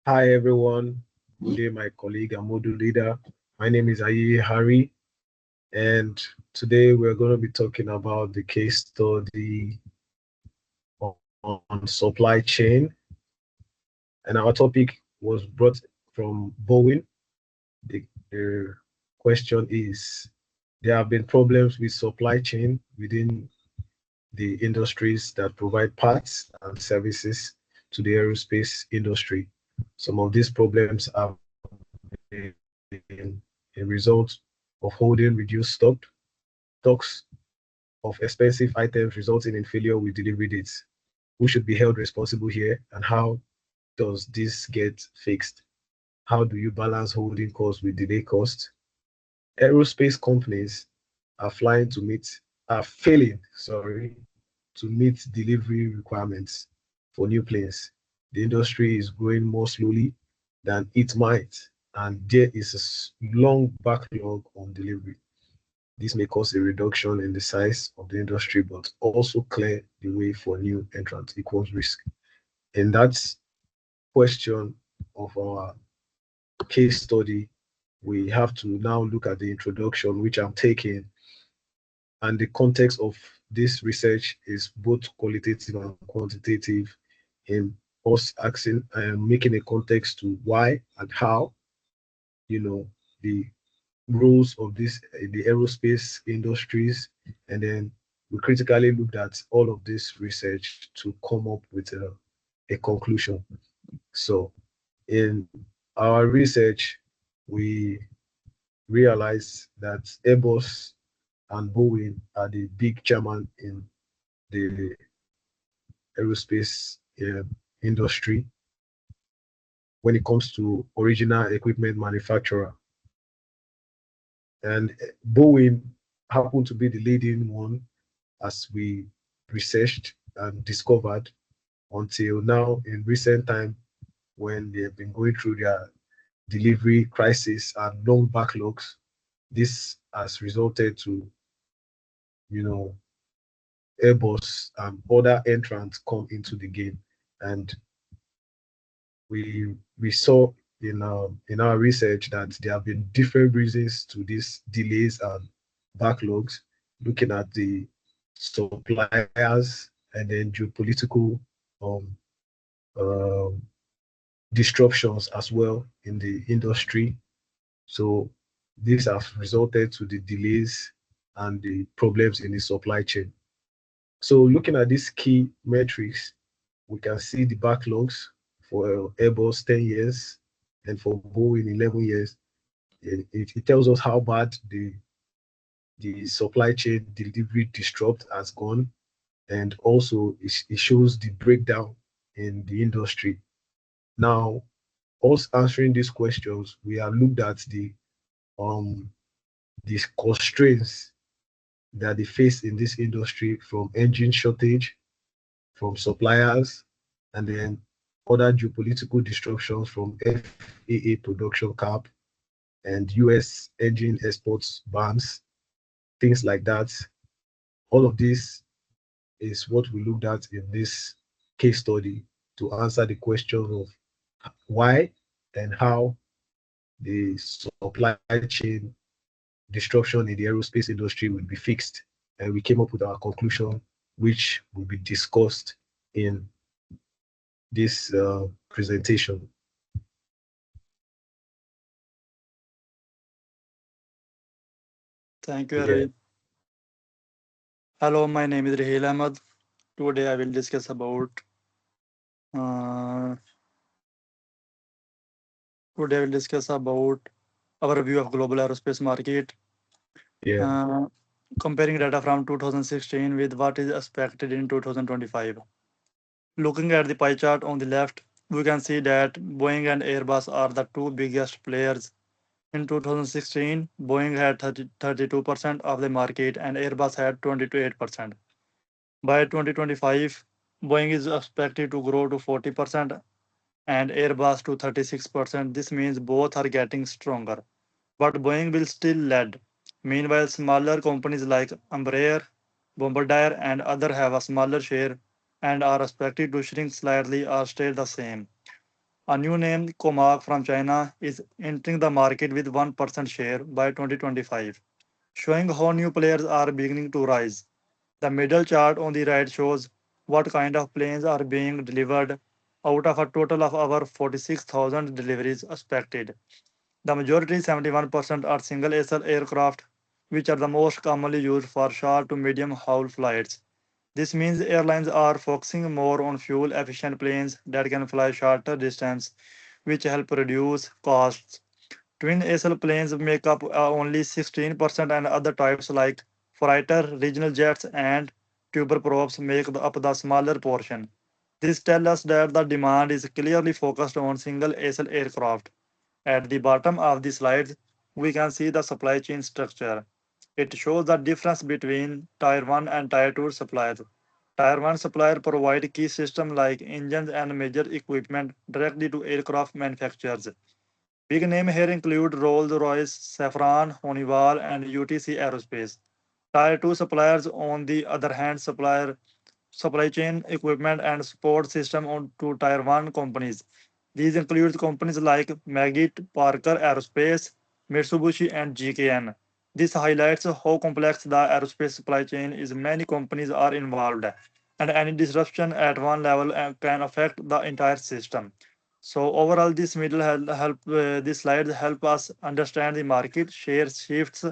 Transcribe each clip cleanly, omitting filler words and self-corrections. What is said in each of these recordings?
Hi everyone. Good day, my colleague and module leader. My name is Ayi Hari, and today we're going to be talking about the case study on supply chain. And our topic was brought from Bowen. The question is, there have been problems with supply chain within the industries that provide parts and services to the aerospace industry. Some of these problems have been a result of holding reduced stocks of expensive items resulting in failure with delivery dates. Who should be held responsible here, and how does this get fixed? How do you balance holding costs with delay costs? Aerospace companies are flying to meet are failing, to meet delivery requirements for new planes. The industry is growing more slowly than it might, and there is a long backlog on delivery. This may cause a reduction in the size of the industry, but also clear the way for new entrants equals risk. And that's question of our case study. We have to now look at the introduction, which I'm taking, and the context of this research is both qualitative and quantitative in us asking and making a context to why and how, you know, the rules of this the aerospace industries, and then we critically looked at all of this research to come up with a conclusion. So in our research, we realized that Airbus and Boeing are the big chairman in the aerospace industry when it comes to original equipment manufacturer. And Boeing happened to be the leading one as we researched and discovered until now in recent time when they have been going through their delivery crisis and long backlogs. This has resulted to, you know, Airbus and other entrants come into the game. And we saw in our research that there have been different reasons to these delays and backlogs, looking at the suppliers and then geopolitical um, um disruptions as well in the industry. So this has resulted to the delays and the problems in the supply chain. So looking at these key metrics, we can see the backlogs for Airbus 10 years and for Boeing 11 years. It tells us how bad the supply chain delivery disrupt has gone. And also it shows the breakdown in the industry. Now, us answering these questions, we have looked at um the constraints that they face in this industry, from engine shortage, from suppliers, and then other geopolitical disruptions from FAA production cap and US engine exports bans, things like that. All of this is what we looked at in this case study to answer the question of why and how the supply chain disruption in the aerospace industry will be fixed. And we came up with our conclusion, which will be discussed in this presentation. Thank you, Yeah, Arvind. Hello, my name is Rahil Ahmad. Today I will discuss about uh, today I will discuss about our view of global aerospace market, yeah, uh, comparing data from 2016 with what is expected in 2025. Looking at the pie chart on the left, we can see that Boeing and Airbus are the two biggest players. In 2016, Boeing had 32% of the market and Airbus had 28%. By 2025, Boeing is expected to grow to 40% and Airbus to 36%. This means both are getting stronger, but Boeing will still lead. Meanwhile, smaller companies like Embraer, Bombardier, and other have a smaller share and are expected to shrink slightly or stay the same. A new name, Comac from China, is entering the market with 1% share by 2025, showing how new players are beginning to rise. The middle chart on the right shows what kind of planes are being delivered out of a total of over 46,000 deliveries expected. The majority, 71%, are single aisle aircraft, which are the most commonly used for short to medium haul flights. This means airlines are focusing more on fuel efficient planes that can fly shorter distance, which help reduce costs. Twin aisle planes make up only 16%, and other types like freighter, regional jets, and turboprops make up the smaller portion. This tells us that the demand is clearly focused on single aisle aircraft. At the bottom of the slide, we can see the supply chain structure. It shows the difference between Tier 1 and Tier 2 suppliers. Tier 1 suppliers provide key systems like engines and major equipment directly to aircraft manufacturers. Big names here include Rolls-Royce, Safran, Honeywell, and UTC Aerospace. Tier 2 suppliers, on the other hand, supply chain equipment and support system on to Tier 1 companies. These include companies like Meggitt, Parker Aerospace, Mitsubishi, and GKN. This highlights how complex the aerospace supply chain is. Many companies are involved, and any disruption at one level can affect the entire system. So overall, this slide help us understand the market share shifts,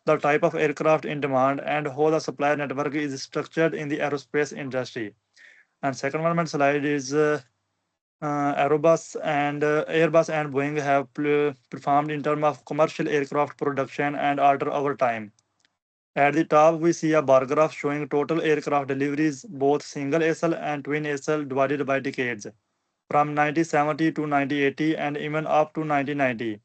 the type of aircraft in demand, and how the supply network is structured in the aerospace industry. And second one slide is Airbus and Boeing have performed in terms of commercial aircraft production and order over time. At the top, we see a bar graph showing total aircraft deliveries, both single aisle and twin aisle, divided by decades, from 1970 to 1980 and even up to 1990.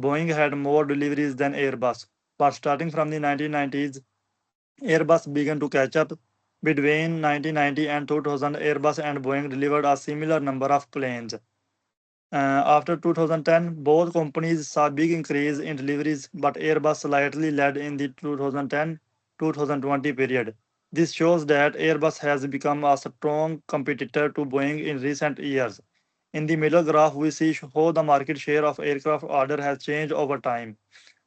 Boeing had more deliveries than Airbus, but starting from the 1990s, Airbus began to catch up. Between 1990 and 2000, Airbus and Boeing delivered a similar number of planes. After 2010, both companies saw big increase in deliveries, but Airbus slightly led in the 2010-2020 period. This shows that Airbus has become a strong competitor to Boeing in recent years. In the middle graph, we see how the market share of aircraft order has changed over time.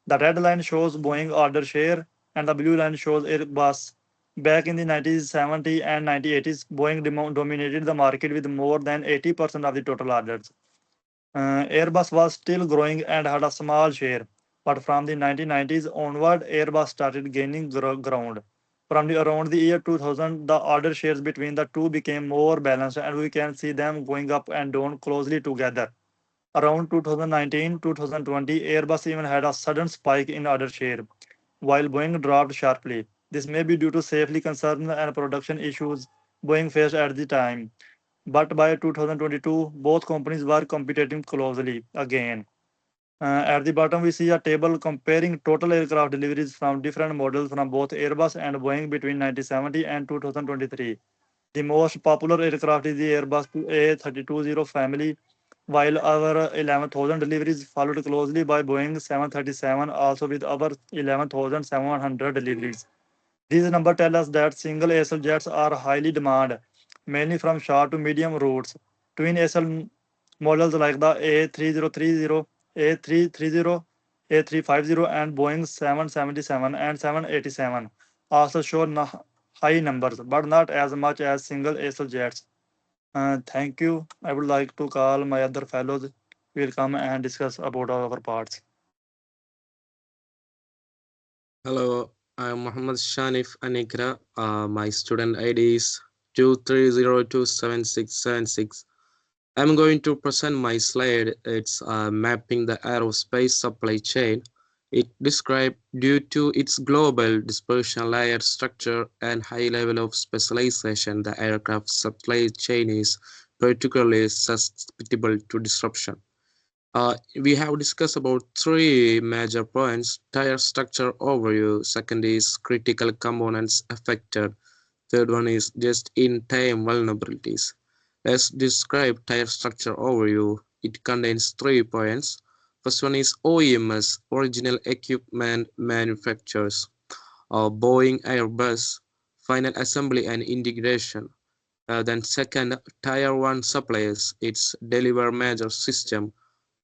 The red line shows Boeing order share, and the blue line shows Airbus. Back in the 1970s and 1980s, Boeing dominated the market with more than 80% of the total orders. Airbus was still growing and had a small share, but from the 1990s onward, Airbus started gaining ground. From around the year 2000, the order shares between the two became more balanced, and we can see them going up and down closely together. Around 2019-2020, Airbus even had a sudden spike in order share, while Boeing dropped sharply. This may be due to safety concerns and production issues Boeing faced at the time. But by 2022, both companies were competing closely again. At the bottom, we see a table comparing total aircraft deliveries from different models from both Airbus and Boeing between 1970 and 2023. The most popular aircraft is the Airbus A320 family, while over 11,000 deliveries followed closely by Boeing 737, also with over 11,700 deliveries. These numbers tell us that single aisle jets are highly demanded, mainly from short to medium routes. Twin aisle models like the A3030, A330, A350, and Boeing 777 and 787 also show high numbers, but not as much as single aisle jets. Thank you. I would like to call my other fellows. We'll come and discuss about our parts. Hello, I'm Muhammad Shanif Anikra. My student ID is 2302767. I'm going to present my slide. It's mapping the aerospace supply chain. It describes, due to its global dispersion layer structure and high level of specialization, the aircraft supply chain is particularly susceptible to disruption. We have discussed about three major points: tire structure overview, second is critical components affected, third one is just-in-time vulnerabilities. Let's describe tire structure overview. It contains 3 points. First one is OEMs, original equipment manufacturers, Boeing, Airbus, final assembly and integration. Then second, Tier 1 suppliers, it's deliver major system,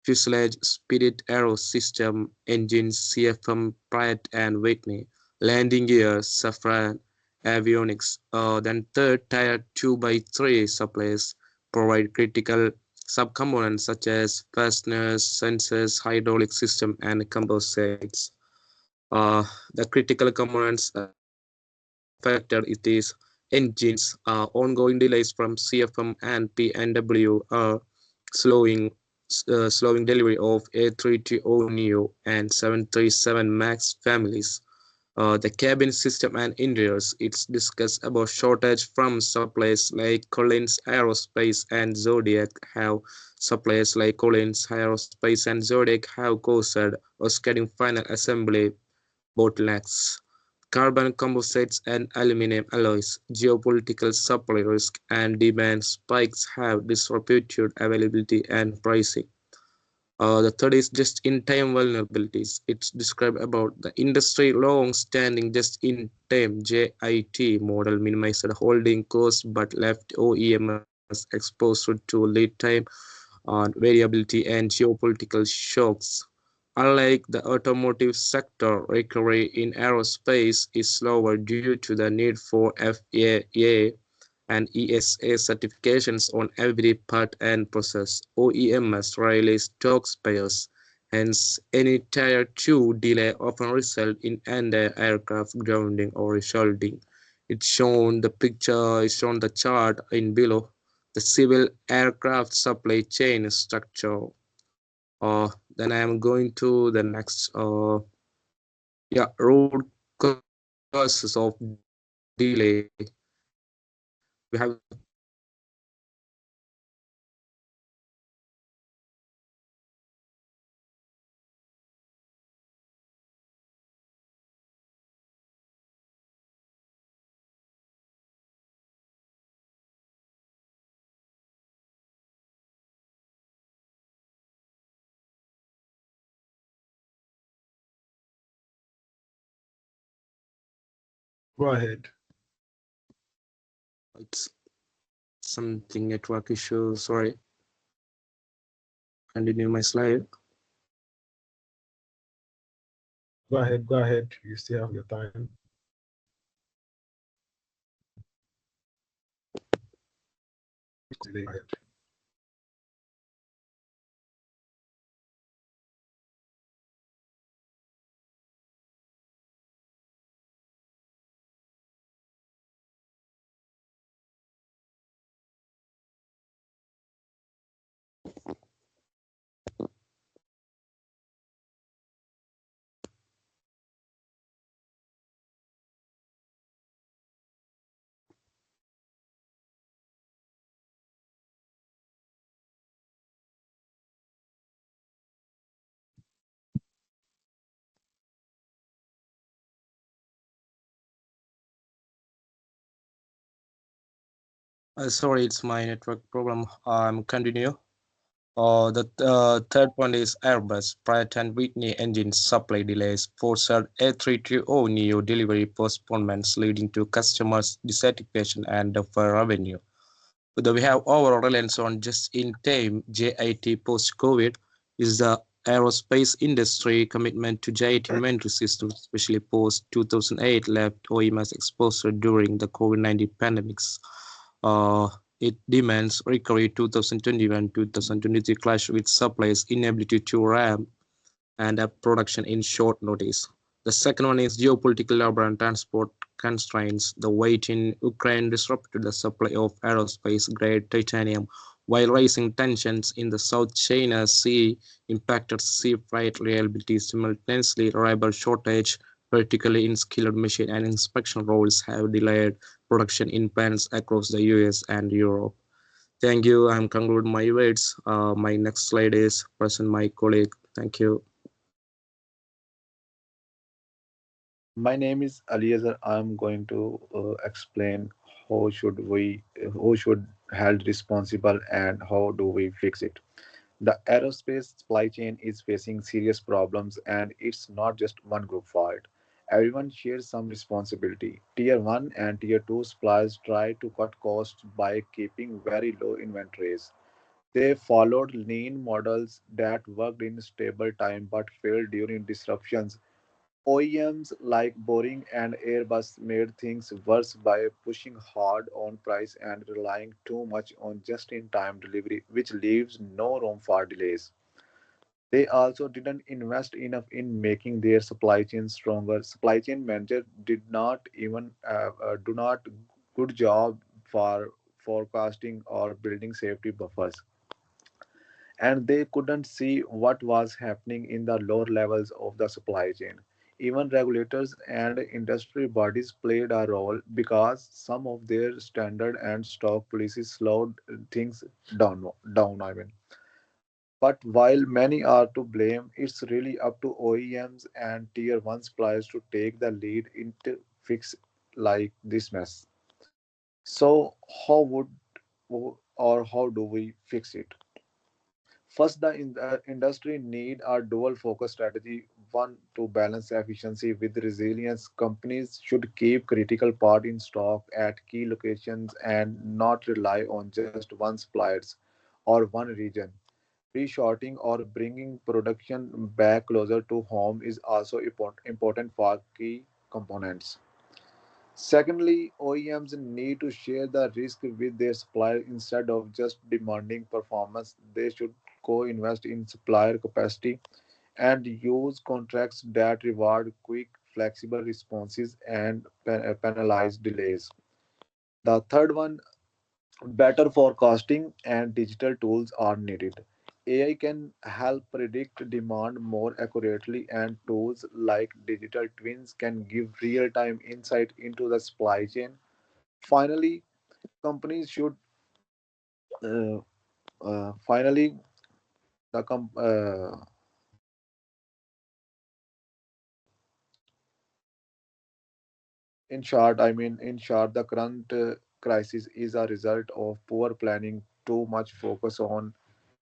fuselage, Spirit Aero System, engines, CFM, Pratt and Whitney, landing gear, Safran, avionics. Then third, Tier 2 by 3 suppliers provide critical subcomponents such as fasteners, sensors, hydraulic system, and composites. The critical components affected it is engines. Ongoing delays from CFM and PNW are slowing slowing delivery of A320neo and 737 MAX families. The cabin system and interiors, it's discussed about shortage from suppliers like Collins Aerospace and Zodiac have suppliers like Collins Aerospace and Zodiac have caused or getting final assembly bottlenecks. Carbon composites and aluminum alloys, geopolitical supply risk and demand spikes have disrupted availability and pricing. The third is just-in-time vulnerabilities. It's described about the industry long-standing just-in-time JIT model minimized holding costs but left OEMs exposed to lead time variability and geopolitical shocks. Unlike the automotive sector, recovery in aerospace is slower due to the need for FAA and ESA certifications on every part and process. OEMs rarely stock spares, hence any Tier 2 delay often result in entire aircraft grounding or resulting. It's shown the picture is shown the chart in below the civil aircraft supply chain structure. Then I am going to the next root causes of delay. We have Go ahead. it's something network issue. Sorry. Continue my slide. Go ahead. Go ahead. You still have your time. Go ahead. Sorry, it's my network problem. Continue. The third point is Airbus, Pratt and Whitney engine supply delays forced A320neo delivery postponements, leading to customers' dissatisfaction and deferred revenue. But we have overall reliance on just-in-time JIT post-COVID is the aerospace industry commitment to JIT inventory systems, especially post-2008, left OEMs exposed during the COVID-19 pandemics. It demands recovery 2021-2023 clash with suppliers' inability to ramp and production in short notice. The second one is geopolitical labor and transport constraints. The wait in Ukraine disrupted the supply of aerospace-grade titanium, while rising tensions in the South China Sea impacted sea freight reliability. Simultaneously, labor shortage, particularly in skilled machine and inspection roles, have delayed production in plants across the US and Europe. Thank you. I'm concluding my words. My next slide is present my colleague. Thank you. My name is Eliezer. I'm going to explain who should held responsible, and how do we fix it. The aerospace supply chain is facing serious problems, and it's not just one group fault. Everyone shares some responsibility. Tier 1 and Tier 2 suppliers try to cut costs by keeping very low inventories. They followed lean models that worked in stable time but failed during disruptions. OEMs like Boeing and Airbus made things worse by pushing hard on price and relying too much on just in time delivery, which leaves no room for delays. They also didn't invest enough in making their supply chain stronger. Supply chain manager did not even do not good job for forecasting or building safety buffers, and they couldn't see what was happening in the lower levels of the supply chain. Even regulators and industry bodies played a role because some of their standard and stock policies slowed things down. I mean, but while many are to blame, it's really up to OEMs and tier one suppliers to take the lead into fix like this mess. So how would or how do we fix it? First, the industry need a dual focus strategy. One, to balance efficiency with resilience. Companies should keep critical part in stock at key locations and not rely on just one suppliers or one region. Reshoring or bringing production back closer to home is also important for key components. Secondly, OEMs need to share the risk with their supplier instead of just demanding performance. They should co-invest in supplier capacity and use contracts that reward quick, flexible responses and penalize delays. The third one, better forecasting and digital tools are needed. AI can help predict demand more accurately, and tools like digital twins can give real time insight into the supply chain. Finally, companies should, uh, finally, the com- in short, the current crisis is a result of poor planning, too much focus on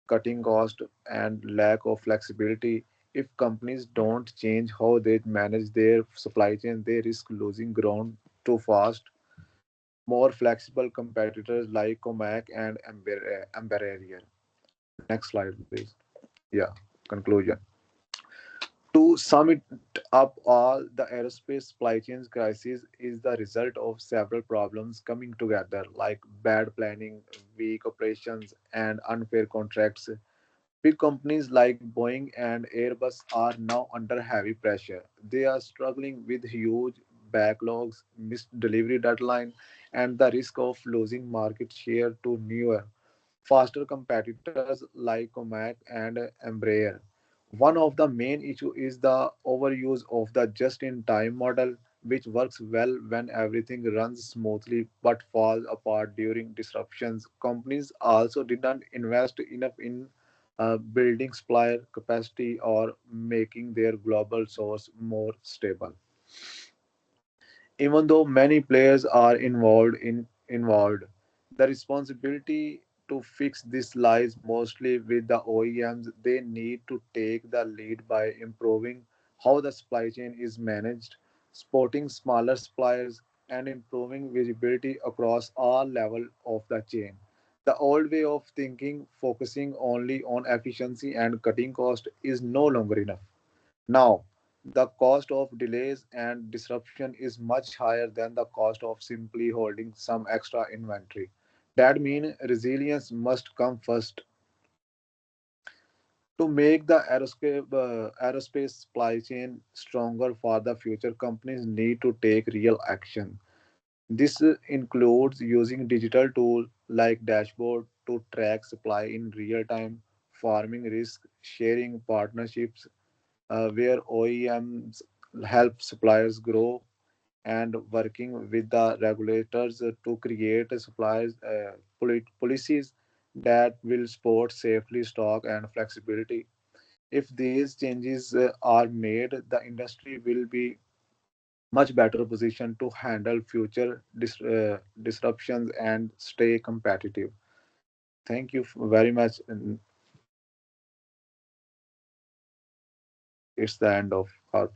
cutting cost, and lack of flexibility. If companies don't change how they manage their supply chain, they risk losing ground too fast. More flexible competitors like Comac and Embraer. Next slide, please. Yeah, conclusion. To sum it up all, the aerospace supply chain crisis is the result of several problems coming together, like bad planning, weak operations, and unfair contracts. Big companies like Boeing and Airbus are now under heavy pressure. They are struggling with huge backlogs, missed delivery deadline, and the risk of losing market share to newer, faster competitors like Comac and Embraer. One of the main issues is the overuse of the just-in-time model, which works well when everything runs smoothly but falls apart during disruptions. Companies also didn't invest enough in building supplier capacity or making their global source more stable. Even though many players are involved, the responsibility to fix this lies mostly with the OEMs. They need to take the lead by improving how the supply chain is managed, supporting smaller suppliers, and improving visibility across all levels of the chain. The old way of thinking, focusing only on efficiency and cutting cost, is no longer enough. Now, the cost of delays and disruption is much higher than the cost of simply holding some extra inventory. That means resilience must come first. To make the aerospace supply chain stronger for the future, companies need to take real action. This includes using digital tools like dashboard to track supply in real time, farming risk, sharing partnerships where OEMs help suppliers grow, and working with the regulators to create suppliers policies that will support safely stock and flexibility. If these changes are made, the industry will be much better positioned to handle future disruptions and stay competitive. Thank you very much. And it's the end of our